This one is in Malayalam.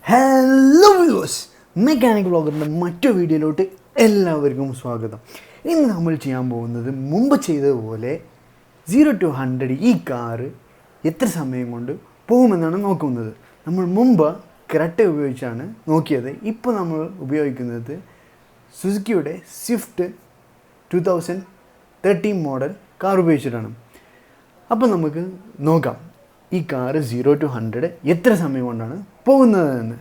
ഹലോ വ്യൂവേഴ്സ്, മെക്കാനിക് വ്ളോഗറിൻ്റെ മറ്റൊരു വീഡിയോയിലോട്ട് എല്ലാവർക്കും സ്വാഗതം. ഇന്ന് നമ്മൾ ചെയ്യാൻ പോകുന്നത് മുമ്പ് ചെയ്തതുപോലെ 0 to 100 ഈ കാറ് എത്ര സമയം കൊണ്ട് പോകുമെന്നാണ് നോക്കുന്നത്. നമ്മൾ മുമ്പ് ക്രെറ്റ ഉപയോഗിച്ചാണ് നോക്കിയത്. ഇപ്പോൾ നമ്മൾ ഉപയോഗിക്കുന്നത് സുസുക്കിയുടെ സ്വിഫ്റ്റ് 2013 മോഡൽ കാർ ഉപയോഗിച്ചിട്ടാണ്. അപ്പോൾ നമുക്ക് നോക്കാം ഈ കാറ് 0 to 100 എത്ര സമയം കൊണ്ടാണ് പോകുന്നതെന്ന്.